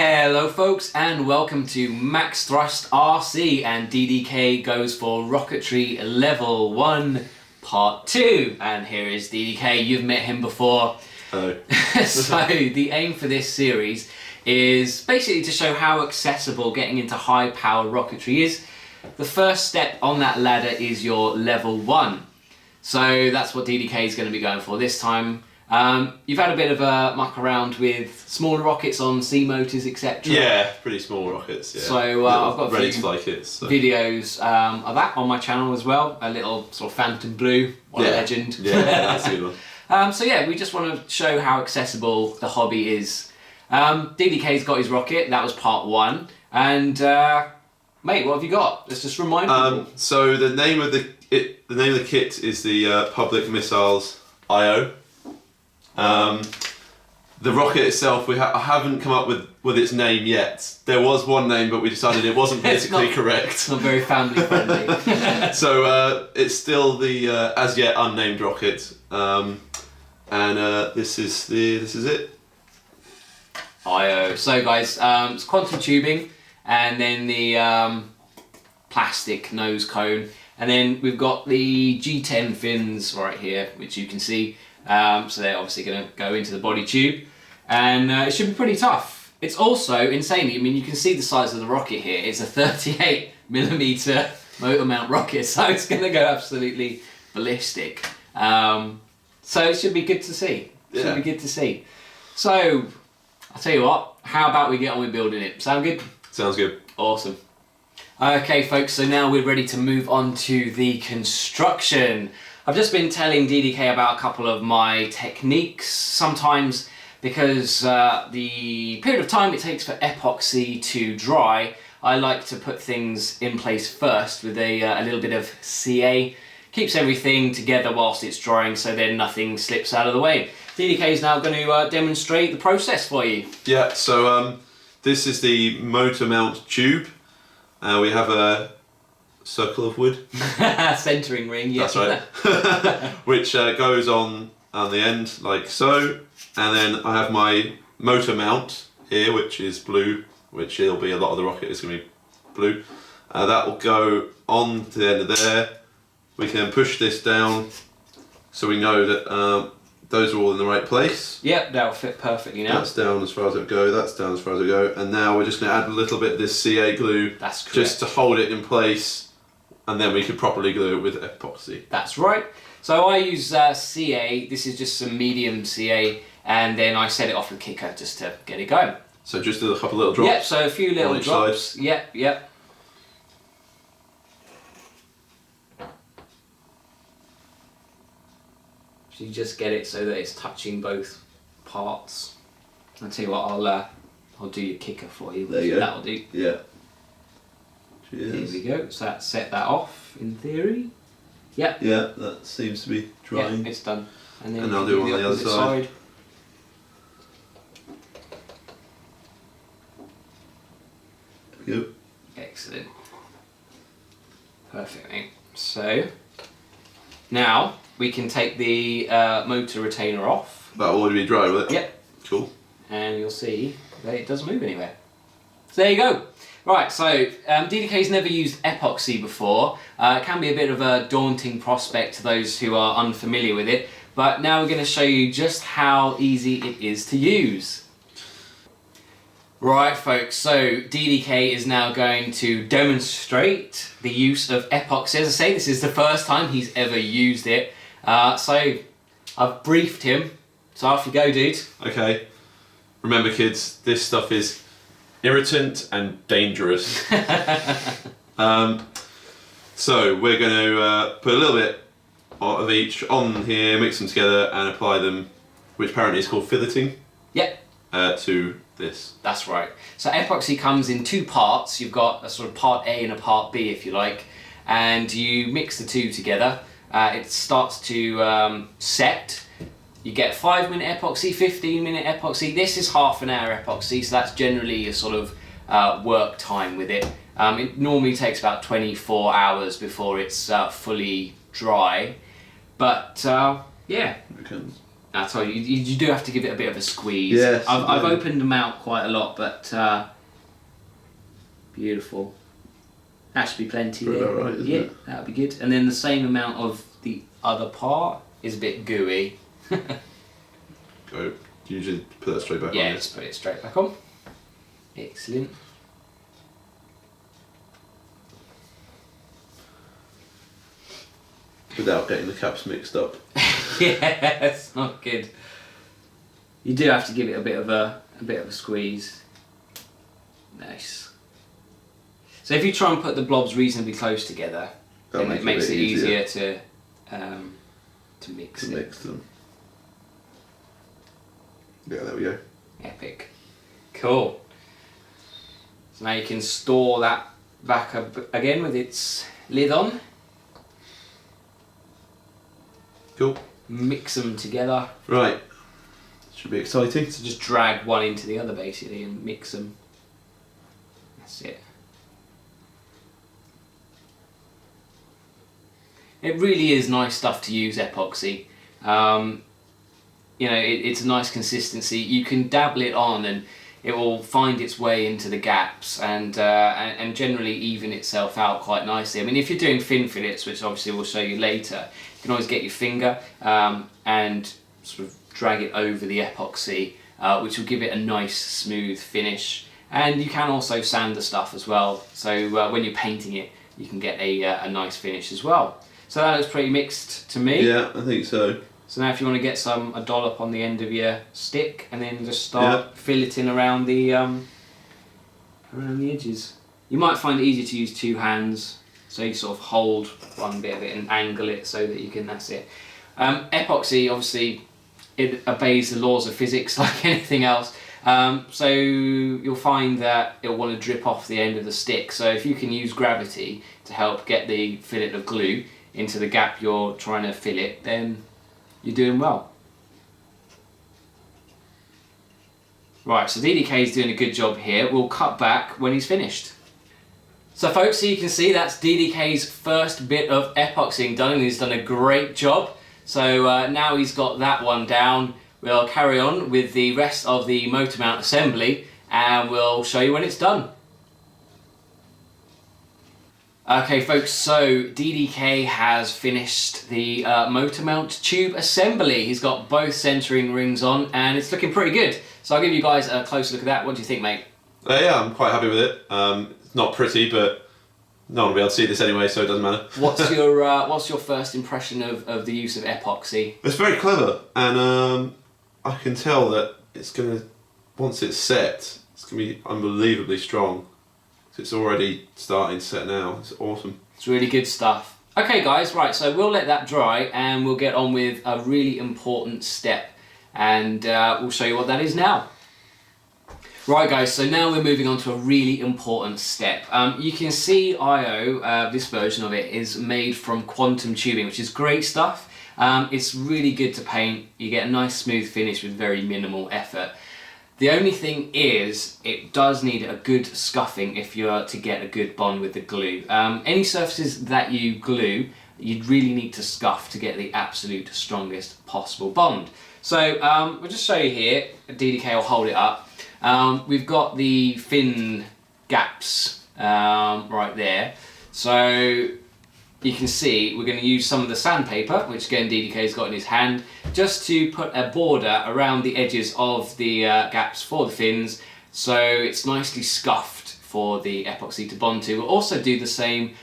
Hello folks and welcome to Max Thrust RC and DDK goes for Rocketry Level 1 Part 2. And here is DDK, you've met him before. Hello. So the aim for this series is basically to show how accessible getting into high power rocketry is. The first step on that ladder is your Level 1. So that's what DDK is going to be going for this time. You've had a bit of a muck around with smaller rockets on C motors, etc. Yeah, pretty small rockets. Yeah. So I've got a few kits, videos of that on my channel as well. A little sort of Phantom Blue, what a legend. Yeah, that's a good one. So yeah, we just want to show how accessible the hobby is. DDK's got his rocket. That was part 1. And mate, what have you got? Let's just remind people. So the name of the kit is the Public Missiles IO. The rocket itself, I haven't come up with its name yet. There was one name, but we decided it wasn't politically correct. It's not very family friendly. So it's still the as yet unnamed rocket, and this is it. IO. So guys, it's quantum tubing, and then the plastic nose cone, and then we've got the G10 fins right here, which you can see. So they're obviously going to go into the body tube, and it should be pretty tough. It's also insanely, I mean, you can see the size of the rocket here. It's a 38mm motor mount rocket, so it's going to go absolutely ballistic. So it should be good to see. Should be good to see. So I'll tell you what, how about we get on with building it? Sound good? Sounds good. Awesome. Okay folks, so now we're ready to move on to the construction. I've just been telling DDK about a couple of my techniques. Sometimes because the period of time it takes for epoxy to dry, I like to put things in place first with a little bit of CA. Keeps everything together whilst it's drying, so then nothing slips out of the way. DDK is now going to demonstrate the process for you. Yeah, so this is the motor mount tube. We have a circle of wood. Centering ring, yeah. That's right. Which goes on the end like so. And then I have my motor mount here, which is blue, which it'll be a lot of the rocket is going to be blue. That will go on to the end of there. We can push this down so we know that those are all in the right place. Yep, that'll fit perfectly now. That's down as far as it'll go, that's down as far as it'll go. And now we're just going to add a little bit of this CA glue. That's correct. Just to hold it in place. And then we could properly glue it with epoxy. That's right. So I use CA, this is just some medium CA, and then I set it off with kicker just to get it going. So just a couple little drops? Yep, so a few little drops. Side. Yep. So you just get it so that it's touching both parts. I'll tell you what, I'll do your kicker for you. There you go. That'll do. Yeah. Cheers. Here we go. So that set that off in theory. Yep. Yeah, that seems to be drying. Yeah, it's done. And then I'll do it on the other side. There we go. Excellent. Perfect, mate. So now we can take the motor retainer off. That'll already be dry, will it? Yep. Cool. And you'll see that it doesn't move anywhere. So there you go. Right, so DDK's never used epoxy before. It can be a bit of a daunting prospect to those who are unfamiliar with it, but now we're going to show you just how easy it is to use. Right folks, so DDK is now going to demonstrate the use of epoxy. As I say, this is the first time he's ever used it. So I've briefed him, so off you go, dude. Okay, remember kids, this stuff is irritant and dangerous. So we're going to put a little bit of each on here, mix them together and apply them, which apparently is called filleting. Yep. To this. That's right. So epoxy comes in 2 parts. You've got a sort of part A and a part B, if you like, and you mix the 2 together. It starts to set. You get 5-minute epoxy, 15-minute epoxy. This is half an hour epoxy, so that's generally a sort of work time with it. It normally takes about 24 hours before it's fully dry, but yeah. I told you, you do have to give it a bit of a squeeze. Yes, I've opened them out quite a lot, but beautiful. That should be plenty Pretty there. alright, isn't Yeah, it? that'll be good. And then the same amount of the other part is a bit gooey. Go. Usually put that straight back on. Yeah, just put it straight back on. Excellent. Without getting the caps mixed up. Yeah, it's not good. You do have to give it a bit of a squeeze. Nice. So if you try and put the blobs reasonably close together, then it makes it easier to mix it. Mix them. Yeah, there we go. Epic. Cool. So now you can store that back up again with its lid on. Cool. Mix them together. Right. Should be exciting. So just drag one into the other basically and mix them. That's it. It really is nice stuff to use, epoxy. You know, it's a nice consistency. You can dabble it on and it will find its way into the gaps and generally even itself out quite nicely. I mean, if you're doing fin fillets, which obviously we'll show you later, you can always get your finger and sort of drag it over the epoxy, which will give it a nice smooth finish. And you can also sand the stuff as well, so when you're painting it, you can get a nice finish as well. So that looks pretty mixed to me. Yeah, I think so. So now if you want to get a dollop on the end of your stick and then just start filleting around the edges. You might find it easier to use two hands, so you sort of hold one bit of it and angle it so that you can, that's it. Epoxy, obviously, it obeys the laws of physics like anything else. So you'll find that it'll want to drip off the end of the stick. So if you can use gravity to help get the fillet of glue into the gap you're trying to fillet, then you're doing well. Right, so DDK is doing a good job here. We'll cut back when he's finished. So folks, so you can see that's DDK's first bit of epoxying done, and he's done a great job. So now he's got that one down, we'll carry on with the rest of the motor mount assembly and we'll show you when it's done. Okay folks, so DDK has finished the motor mount tube assembly. He's got both centering rings on and it's looking pretty good. So I'll give you guys a closer look at that. What do you think, mate? Yeah, I'm quite happy with it. It's not pretty, but no one will be able to see this anyway, so it doesn't matter. What's your first impression of the use of epoxy? It's very clever, and I can tell that it's gonna, once it's set, it's gonna be unbelievably strong. It's already starting to set now. It's awesome. It's really good stuff. Okay guys, right, so we'll let that dry and we'll get on with a really important step, and we'll show you what that is now. Right guys, so now we're moving on to a really important step. You can see IO, this version of it, is made from quantum tubing, which is great stuff. It's really good to paint. You get a nice smooth finish with very minimal effort. The only thing is, it does need a good scuffing if you're to get a good bond with the glue. Any surfaces that you glue, you'd really need to scuff to get the absolute strongest possible bond. So we'll just show you here, DDK will hold it up. We've got the fin gaps right there. So you can see we're going to use some of the sandpaper, which again DDK's got in his hand, just to put a border around the edges of the gaps for the fins, so it's nicely scuffed for the epoxy to bond to. We'll also do the same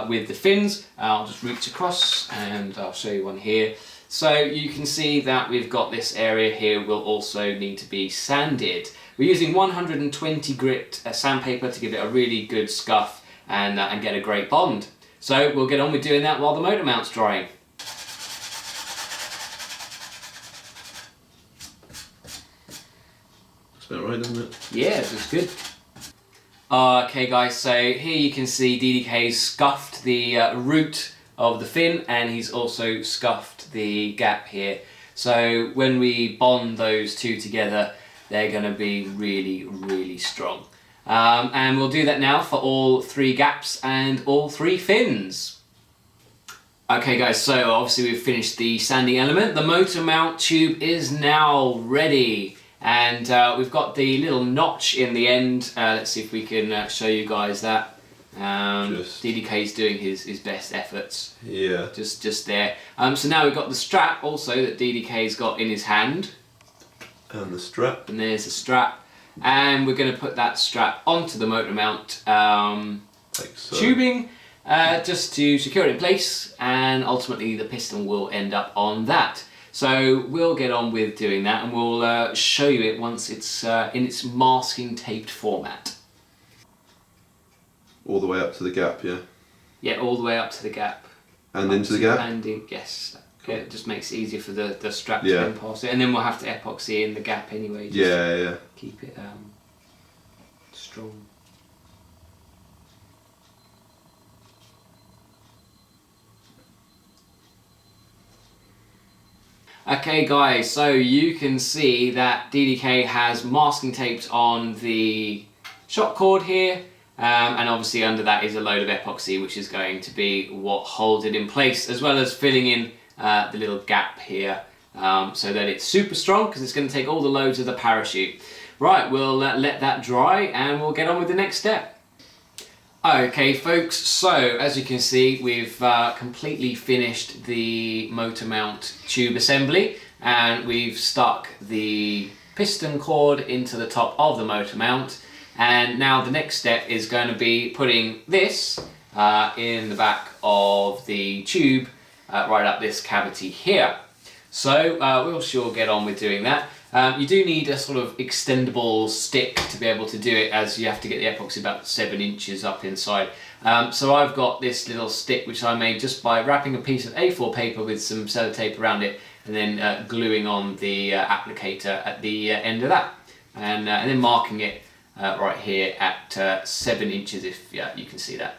with the fins. I'll just reach across and I'll show you one here. So you can see that we've got this area here will also need to be sanded. We're using 120 grit sandpaper to give it a really good scuff and get a great bond. So we'll get on with doing that while the motor mount's drying. That's about right, doesn't it? Yeah, it looks good. Okay guys, so here you can see DDK's scuffed the root of the fin, and he's also scuffed the gap here. So when we bond those two together, they're going to be really, really strong. And we'll do that now for all three gaps and all three fins. Okay guys, so obviously we've finished the sanding element. The motor mount tube is now ready. And we've got the little notch in the end. Let's see if we can show you guys that. DDK's doing his best efforts. Yeah. Just there. So now we've got the strap also that DDK's got in his hand. And the strap. And there's the strap. And we're going to put that strap onto the motor mount Like so. tubing just to secure it in place, and ultimately the piston will end up on that. So we'll get on with doing that, and we'll show you it once it's in its masking taped format. All the way up to the gap, yeah? Yeah, all the way up to the gap. And into the gap? Landing, yes. Okay, it just makes it easier for the strap to Yeah. go past it, and then we'll have to epoxy in the gap anyway. Just Yeah, to yeah. keep it strong. Okay guys, so you can see that DDK has masking taped on the shock cord here, and obviously under that is a load of epoxy, which is going to be what holds it in place, as well as filling in the little gap here, so that it's super strong, because it's going to take all the loads of the parachute. Right, we'll let that dry and we'll get on with the next step. Okay folks, so as you can see we've completely finished the motor mount tube assembly, and we've stuck the piston cord into the top of the motor mount, and now the next step is going to be putting this in the back of the tube right up this cavity here. So we'll sure get on with doing that. You do need a sort of extendable stick to be able to do it, as you have to get the epoxy about 7 inches up inside. So I've got this little stick which I made just by wrapping a piece of A4 paper with some sellotape around it, and then gluing on the applicator at the end of that, and then marking it right here at 7 inches, if you can see that.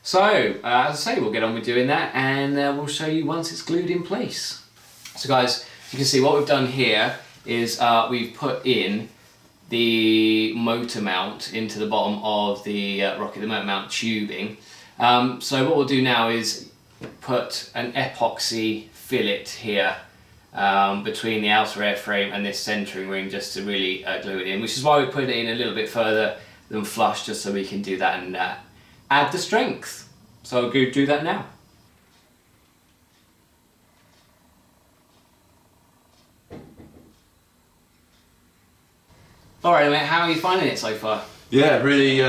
So as I say, we'll get on with doing that, and we'll show you once it's glued in place. So guys, you can see what we've done here is we've put in the motor mount into the bottom of the rocket, the motor mount tubing. So what we'll do now is put an epoxy fillet here between the outer airframe and this centering ring, just to really glue it in, which is why we put it in a little bit further than flush, just so we can do that and add the strength. So I'll go do that now. Alright mate, how are you finding it so far? Yeah, really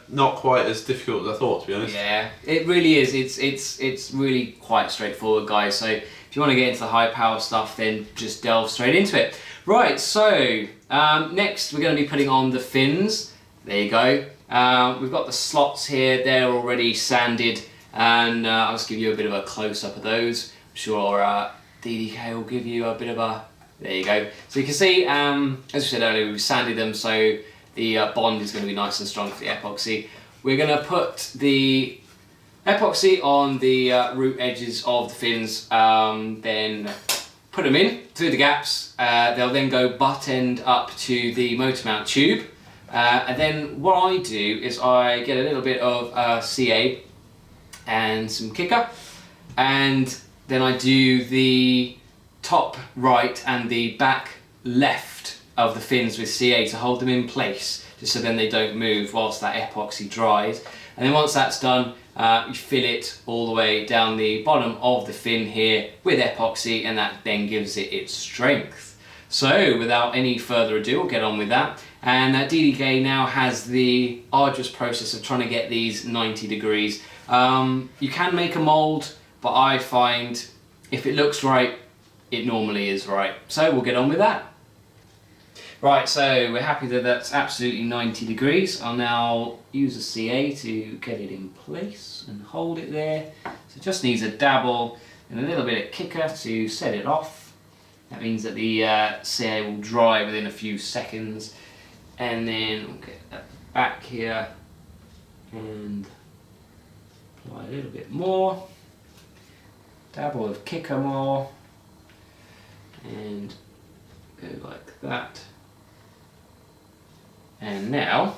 not quite as difficult as I thought, to be honest. Yeah, it really is. It's really quite straightforward, guys. So if you want to get into the high power stuff, then just delve straight into it. Right, so next we're going to be putting on the fins. There you go. We've got the slots here, they're already sanded, and I'll just give you a bit of a close-up of those. I'm sure DDK will give you a bit of a... There you go. So you can see, as we said earlier, we've sanded them so the bond is going to be nice and strong for the epoxy. We're going to put the epoxy on the root edges of the fins, then put them in through the gaps. They'll then go butt end up to the motor mount tube. And then what I do is I get a little bit of CA and some kicker, and then I do the top right and the back left of the fins with CA to hold them in place, just so then they don't move whilst that epoxy dries. And then once that's done, you fill it all the way down the bottom of the fin here with epoxy, and that then gives it its strength. So without any further ado, we'll get on with that. And DDK now has the arduous process of trying to get these 90 degrees. You can make a mould, but I find if it looks right, it normally is right. So we'll get on with that. Right, so we're happy that that's absolutely 90 degrees. I'll now use a CA to get it in place and hold it there. So it just needs a dabble and a little bit of kicker to set it off. That means that the CA will dry within a few seconds. And then we'll get that back here and apply a little bit more. Dabble of kicker more. And go like that. And now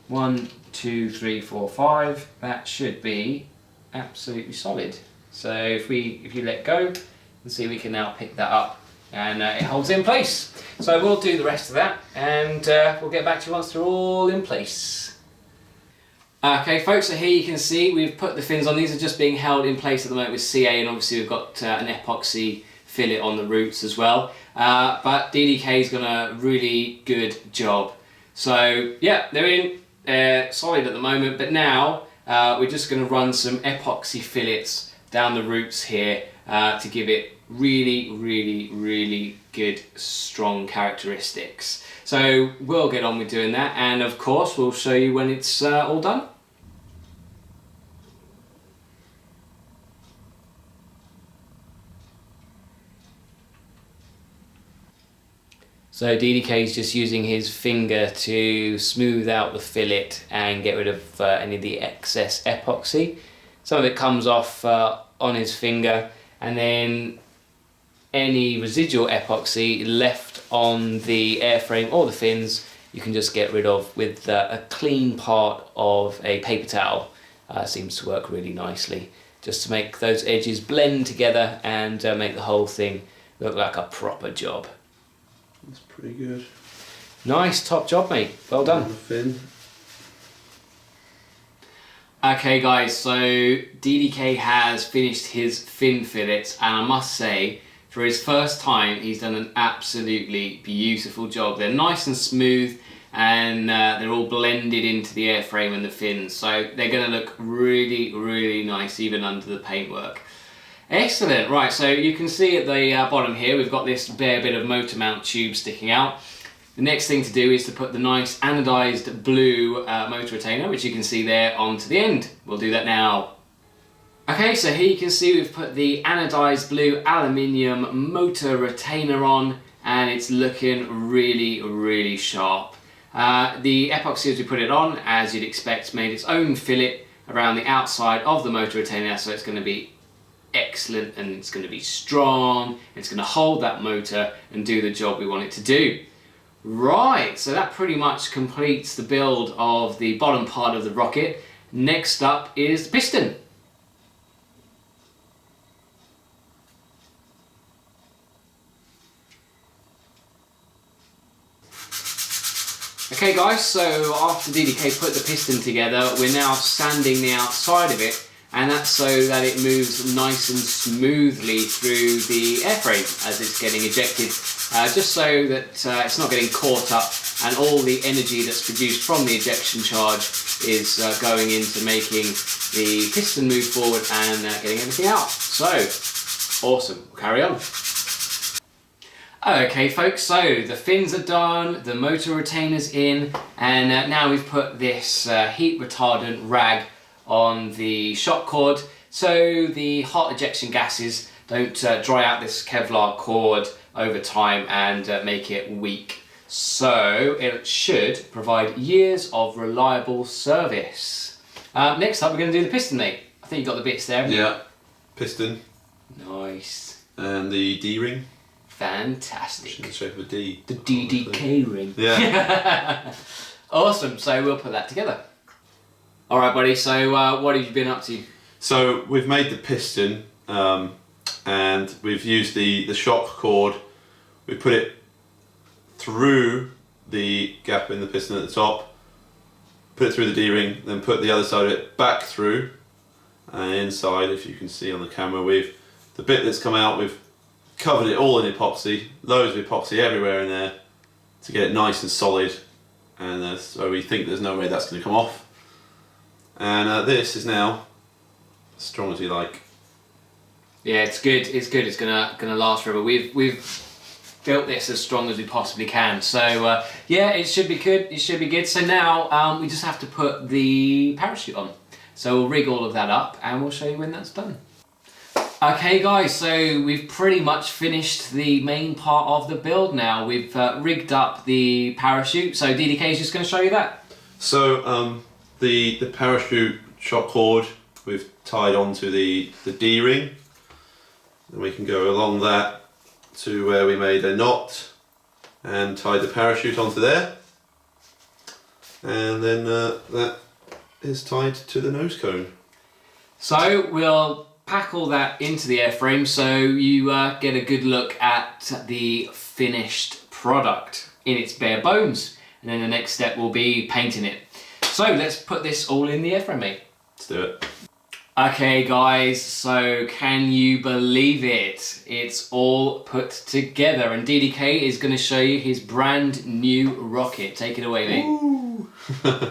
1, 2, 3, 4, 5, that should be absolutely solid. So if you let go, you can see we can now pick that up, and it holds in place. So we'll do the rest of that, and we'll get back to you once they're all in place. Okay folks, so here you can see we've put the fins on. These are just being held in place at the moment with CA, and obviously we've got an epoxy fillet on the roots as well. But DDK's done a really good job. So yeah, they're in solid at the moment, but now we're just going to run some epoxy fillets down the roots here to give it really good strong characteristics. So we'll get on with doing that, and of course we'll show you when it's all done. So DDK is just using his finger to smooth out the fillet and get rid of any of the excess epoxy. Some of it comes off on his finger, and then any residual epoxy left on the airframe or the fins you can just get rid of with a clean part of a paper towel. Seems to work really nicely, just to make those edges blend together and make the whole thing look like a proper job. That's pretty good. Nice, top job mate, well done. On the fin. Okay guys, so DDK has finished his fin fillets, and I must say, for his first time, he's done an absolutely beautiful job. They're nice and smooth, and they're all blended into the airframe and the fins, so they're going to look really nice even under the paintwork. Excellent. Right, so you can see at the bottom here we've got this bare bit of motor mount tube sticking out. The next thing to do is to put the nice anodized blue motor retainer, which you can see there, onto the end. We'll do that now. Okay, so here you can see we've put the anodized blue aluminium motor retainer on, and it's looking really sharp. The epoxy, as we put it on, as you'd expect, made its own fillet around the outside of the motor retainer, so it's going to be excellent, and it's going to be strong, it's going to hold that motor and do the job we want it to do. Right, so that pretty much completes the build of the bottom part of the rocket. Next up is the piston. Okay guys, so after DDK put the piston together, we're now sanding the outside of it, and that's so that it moves nice and smoothly through the airframe as it's getting ejected, just so that it's not getting caught up and all the energy that's produced from the ejection charge is going into making the piston move forward and getting everything out. So, awesome, carry on. Okay folks, so the fins are done, the motor retainer's in, and now we've put this heat retardant rag on the shock cord so the hot ejection gases don't dry out this Kevlar cord over time and make it weak. So it should provide years of reliable service. Next up we're going to do the piston, mate. I think you got the bits there, haven't you? Yeah, piston. Nice. And the D-ring. Fantastic. In the shape of a D. The DDK ring. Yeah. Awesome, so we'll put that together. Alright buddy, so what have you been up to? So we've made the piston and we've used the shock cord. We put it through the gap in the piston at the top, put it through the D-ring, then put the other side of it back through, and inside, if you can see on the camera, the bit that's come out, we've covered it all in epoxy, loads of epoxy everywhere in there to get it nice and solid, and so we think there's no way that's going to come off. And this is now as strong as you like. Yeah, it's good. It's good. It's gonna last forever. We've built this as strong as we possibly can. So yeah, it should be good. It should be good. So now we just have to put the parachute on. So we'll rig all of that up, and we'll show you when that's done. Okay guys, so we've pretty much finished the main part of the build now. We've rigged up the parachute, so DDK is just going to show you that. So the parachute shock cord we've tied onto the D-ring, and we can go along that to where we made a knot and tied the parachute onto there, and then that is tied to the nose cone. So we'll pack all that into the airframe so you get a good look at the finished product in its bare bones. And then the next step will be painting it. So let's put this all in the airframe, mate. Let's do it. Okay guys, so can you believe it? It's all put together and DDK is going to show you his brand new rocket. Take it away, mate.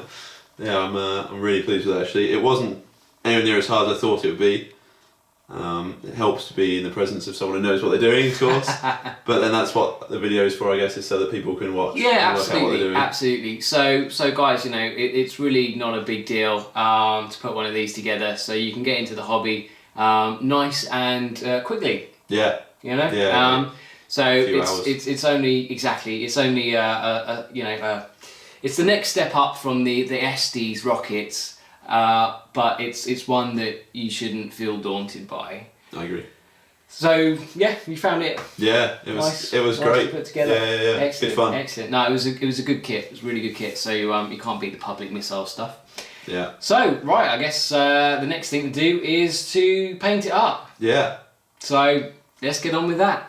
Yeah, I'm really pleased with it actually. It wasn't anywhere near as hard as I thought it would be. It helps to be in the presence of someone who knows what they're doing, of course. But then that's what the video is for, I guess, is so that people can watch. Yeah, and work out what they're doing. absolutely. So guys, you know, it's really not a big deal to put one of these together, so you can get into the hobby nice and quickly. Yeah. You know. Yeah. So it's only it's only it's the next step up from the SD's rockets. But it's one that you shouldn't feel daunted by. I agree. So yeah, you found it. Yeah, it was great. Put together. Yeah. Excellent, Good fun. excellent. No, it was a good kit. It was a really good kit. So you can't beat the public missile stuff. Yeah. So right, I guess the next thing to do is to paint it up. Yeah. So let's get on with that.